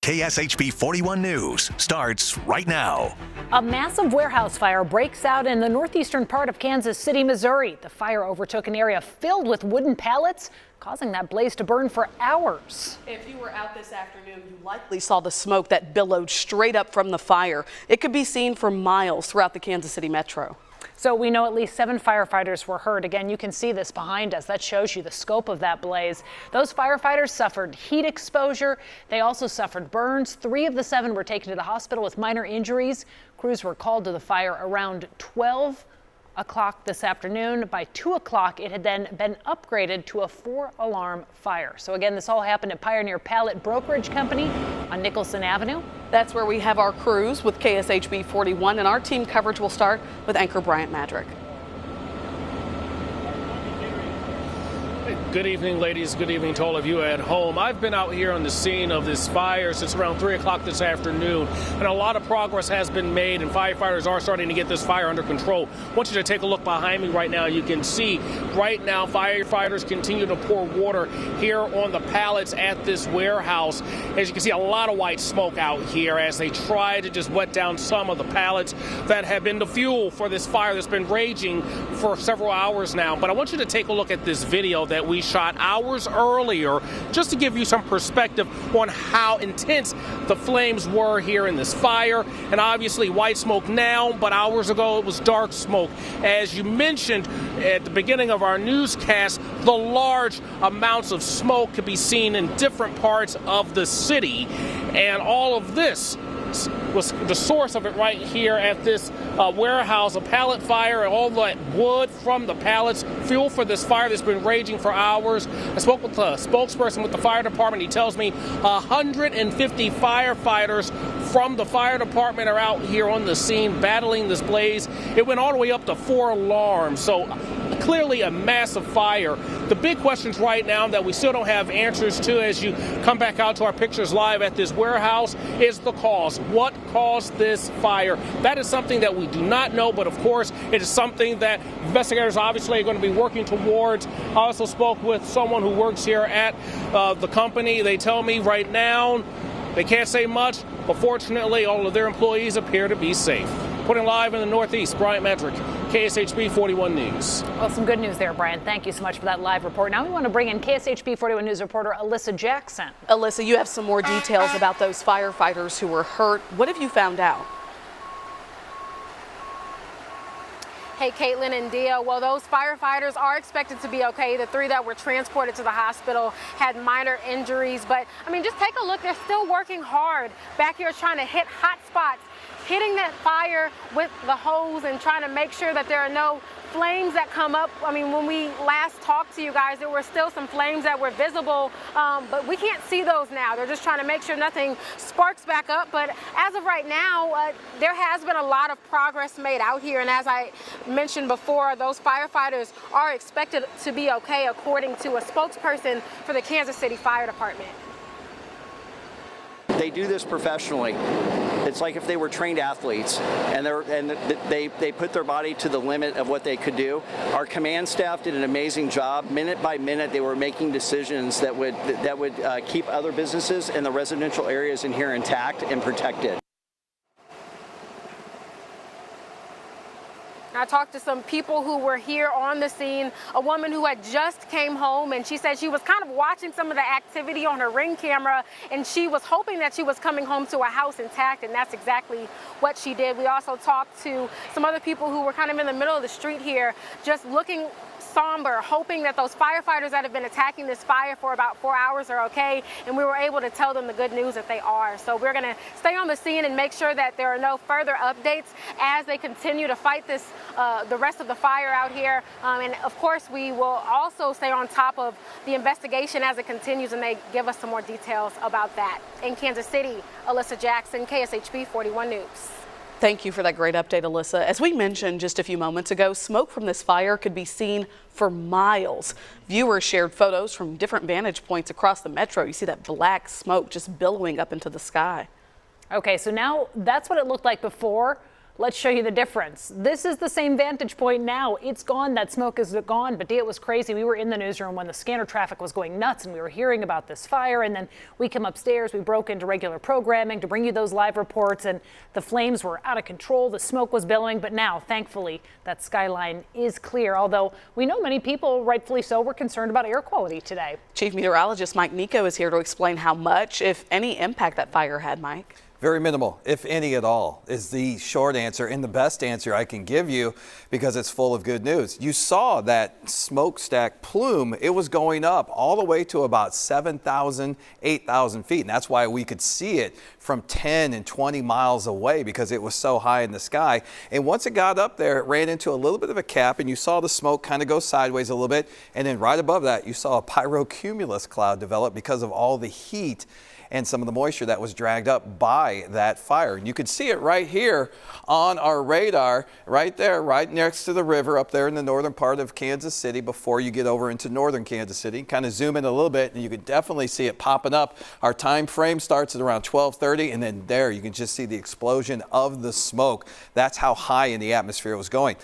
KSHB 41 News starts right now. A massive warehouse fire breaks out in the northeastern part of Kansas City, Missouri. The fire overtook an area filled with wooden pallets, causing that blaze to burn for hours. If you were out this afternoon, you likely saw the smoke that billowed straight up from the fire. It could be seen for miles throughout the Kansas City metro. So we know at least 7 firefighters were hurt. Again, you can see this behind us. That shows you the scope of that blaze. Those firefighters suffered heat exposure. They also suffered burns. 3 of the 7 were taken to the hospital with minor injuries. Crews were called to the fire around 12 o'clock this afternoon. By 2 o'clock, it had then been upgraded to a 4-alarm fire. So again, this all happened at Pioneer Pallet Brokerage Company on Nicholson Avenue. That's where we have our crews with KSHB 41, and our team coverage will start with anchor Bryant Madrick. Good evening, ladies. Good evening to all of you at home. I've been out here on the scene of this fire since around 3 o'clock this afternoon, and a lot of progress has been made, and firefighters are starting to get this fire under control. I want you to take a look behind me right now. You can see right now firefighters continue to pour water here on the pallets at this warehouse. As you can see, a lot of white smoke out here as they try to just wet down some of the pallets that have been the fuel for this fire that's been raging for several hours now. But I want you to take a look at this video that we shot hours earlier, just to give you some perspective on how intense the flames were here in this fire. And obviously white smoke now, but hours ago it was dark smoke. As you mentioned at the beginning of our newscast, the large amounts of smoke could be seen in different parts of the city. And all of this was the source of it right here at this warehouse, a pallet fire, and all that wood from the pallets, fuel for this fire that's been raging for hours. I spoke with a spokesperson with the fire department. He tells me 150 firefighters from the fire department are out here on the scene battling this blaze. It went all the way up to 4 alarms, so clearly a massive fire. The big questions right now that we still don't have answers to as you come back out to our pictures live at this warehouse is the cause. What caused this fire? That is something that we do not know, but of course it is something that investigators obviously are going to be working towards. I also spoke with someone who works here at the company. They tell me right now they can't say much, but fortunately all of their employees appear to be safe. Putting live in the Northeast, Bryant Madrick, KSHB 41 News. Well, some good news there, Brian. Thank you so much for that live report. Now we want to bring in KSHB 41 News reporter Alyssa Jackson. Alyssa, you have some more details about those firefighters who were hurt. What have you found out? Hey, Caitlin and Dia. Well, those firefighters are expected to be okay. The 3 that were transported to the hospital had minor injuries. But, I mean, just take a look. They're still working hard back here trying to hit hot spots, hitting that fire with the hose and trying to make sure that there are no flames that come up. I mean, when we last talked to you guys, there were still some flames that were visible, but we can't see those now. They're just trying to make sure nothing sparks back up. But as of right now, there has been a lot of progress made out here. And as I mentioned before, those firefighters are expected to be okay, according to a spokesperson for the Kansas City Fire Department. They do this professionally. It's like if they were trained athletes, and they put their body to the limit of what they could do. Our command staff did an amazing job. Minute by minute, they were making decisions that would keep other businesses in the residential areas in here intact and protected. I talked to some people who were here on the scene, a woman who had just came home, and she said she was kind of watching some of the activity on her Ring camera, and she was hoping that she was coming home to a house intact, and that's exactly what she did. We also talked to some other people who were kind of in the middle of the street here, just looking somber, hoping that those firefighters that have been attacking this fire for about 4 hours are okay, and we were able to tell them the good news that they are. So we're going to stay on the scene and make sure that there are no further updates as they continue to fight this, the rest of the fire out here. And of course, we will also stay on top of the investigation as it continues, and they give us some more details about that. In Kansas City, Alyssa Jackson, KSHB 41 News. Thank you for that great update, Alyssa. As we mentioned just a few moments ago, smoke from this fire could be seen for miles. Viewers shared photos from different vantage points across the metro. You see that black smoke just billowing up into the sky. Okay, so now that's what it looked like before. Let's show you the difference. This is the same vantage point now. It's gone. That smoke is gone. But it was crazy. We were in the newsroom when the scanner traffic was going nuts and we were hearing about this fire. And then we come upstairs. We broke into regular programming to bring you those live reports. And the flames were out of control. The smoke was billowing. But now, thankfully, that skyline is clear. Although we know many people, rightfully so, were concerned about air quality today. Chief Meteorologist Mike Nico is here to explain how much, if any, impact that fire had, Mike. Very minimal, if any at all, is the short answer and the best answer I can give you because it's full of good news. You saw that smokestack plume. It was going up all the way to about 7,000, 8,000 feet. And that's why we could see it from 10 and 20 miles away because it was so high in the sky. And once it got up there, it ran into a little bit of a cap and you saw the smoke kind of go sideways a little bit. And then right above that, you saw a pyrocumulus cloud develop because of all the heat and some of the moisture that was dragged up by that fire. And you can see it right here on our radar, right there, right next to the river up there in the northern part of Kansas City before you get over into northern Kansas City. Kind of zoom in a little bit and you can definitely see it popping up. Our time frame starts at around 12:30 and then there you can just see the explosion of the smoke. That's how high in the atmosphere it was going.